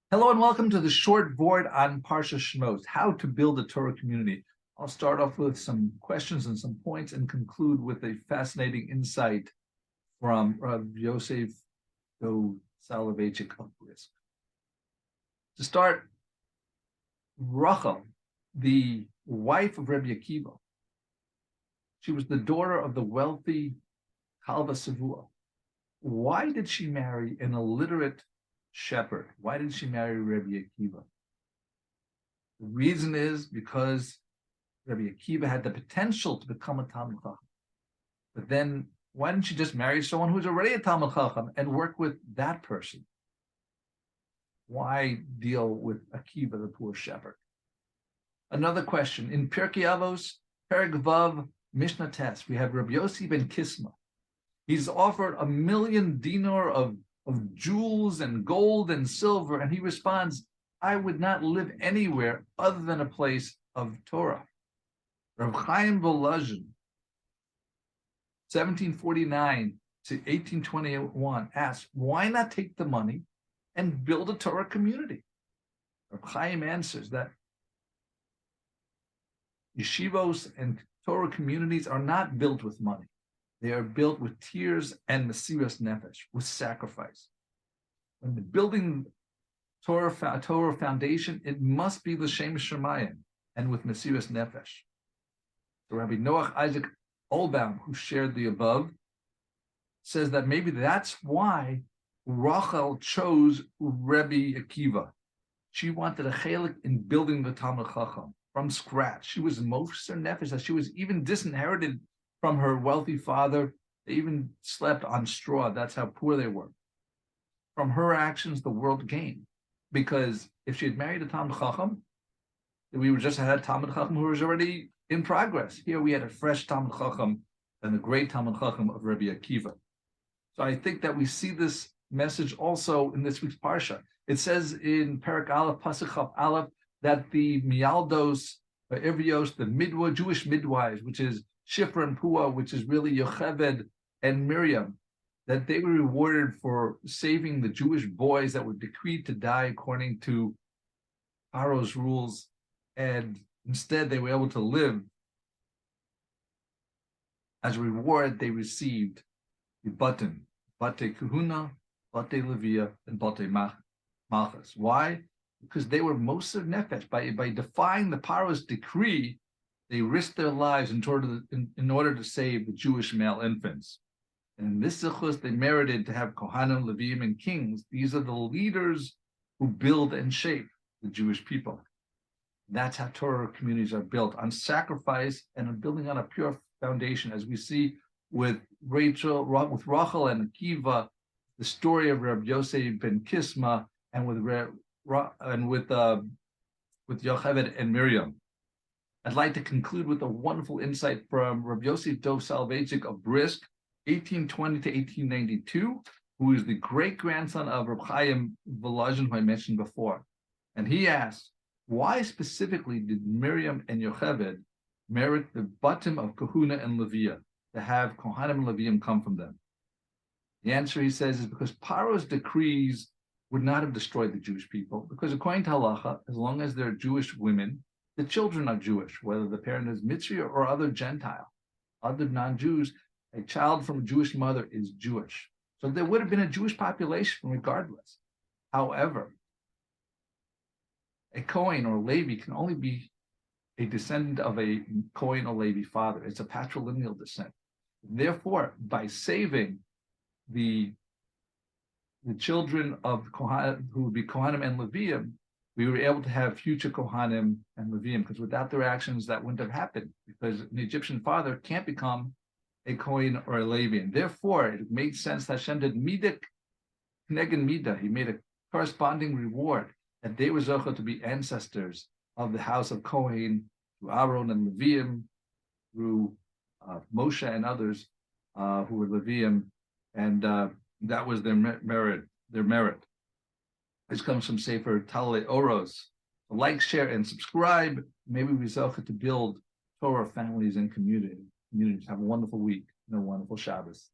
Hello and welcome to the short Vort on Parsha Shemos, how to build a Torah community. I'll start off with some questions and some points and conclude with a fascinating insight from Rabi Yosei Ben Kisma of Brisk. To start, Rachel, the wife of Rabi Akiva, she was the daughter of the wealthy Kalba Savua. Why did she marry an illiterate shepherd? Why did she marry Rabi Akiva? The reason is because Rabi Akiva had the potential to become a Talmud Chacham. But then why didn't she just marry someone who's already a Talmud Chacham and work with that person? Why deal with Akiva, the poor shepherd? Another question. In Pirkei Avos, Perek Vav, Mishnah Tes, we have Rabi Yosei Ben Kisma. He's offered 1,000,000 dinar of jewels and gold and silver, and he responds, I would not live anywhere other than a place of Torah. Rav Chaim Volozhin, 1749 to 1821, asks, why not take the money and build a Torah community? Rav Chaim answers that Yeshivos and Torah communities are not built with money. They are built with tears and Mesiras Nefesh, with sacrifice. When the building Torah foundation, it must be l'shem Shemayim and with Mesiras Nefesh. So Rabbi Noach Isaac Oelbaum, who shared the above, says that maybe that's why Rachel chose Rabi Akiva. She wanted a chalek in building the Talmud Chacham from scratch. She was Moseres Nefesh, that she was even disinherited from her wealthy father. They even slept on straw. That's how poor they were. From her actions, the world gained. Because if she had married a Talmud Chacham, we would just had a Talmud Chacham who was already in progress. Here we had a fresh Talmud Chacham and the great Talmud Chacham of Rabbi Akiva. So I think that we see this message also in this week's Parsha. It says in Perek Aleph, Pasuk Chaf Aleph, that the Mialdos, or Evios, the Jewish midwives, which is Shifra and Pua, which is really Yocheved and Miriam, that they were rewarded for saving the Jewish boys that were decreed to die according to Pharaoh's rules, and instead they were able to live. As a reward, they received the button, Bate Kahuna, Bate Levia, and Bate Malchus. Why? Because they were Moseres Nefesh. By defying the Pharaoh's decree, they risked their lives in order to save the Jewish male infants. And in this zichus, they merited to have Kohanim, Leviim, and kings. These are the leaders who build and shape the Jewish people. That's how Torah communities are built, on sacrifice and on building on a pure foundation, as we see with Rachel, with Rachel and Akiva, the story of Rabi Yosei Ben Kisma, and with Yocheved and Miriam. I'd like to conclude with a wonderful insight from Rabi Yosef Ben of Brisk, 1820 to 1892, who is the great-grandson of Rav Chaim Volozhin, who I mentioned before. And he asks, why specifically did Miriam and Yocheved merit the bottom of Kahuna and Leviah, to have Kohanim and Leviim come from them? The answer, he says, is because Pharaoh's decrees would not have destroyed the Jewish people, because according to halacha, as long as they're Jewish women, the children are Jewish, whether the parent is Mitzri or other Gentile, other non-Jews. A child from a Jewish mother is Jewish. So there would have been a Jewish population regardless. However, a Kohen or Levi can only be a descendant of a Kohen or Levi father. It's a patrilineal descent. Therefore, by saving the children of Kohanim, who would be Kohanim and Leviim, we were able to have future Kohanim and Leviim, because without their actions, that wouldn't have happened, because an Egyptian father can't become a Kohen or a Levi. And therefore, it made sense that Hashem did Midah Knegen Midah. He made a corresponding reward, that they were zochah to be ancestors of the house of Kohen, through Aaron and Leviim, through Moshe and others who were Leviim, and that was their merit. This comes from Sefer Talei Oros. Like, share, and subscribe. Maybe we zochah to build Torah families and communities. Have a wonderful week and a wonderful Shabbos.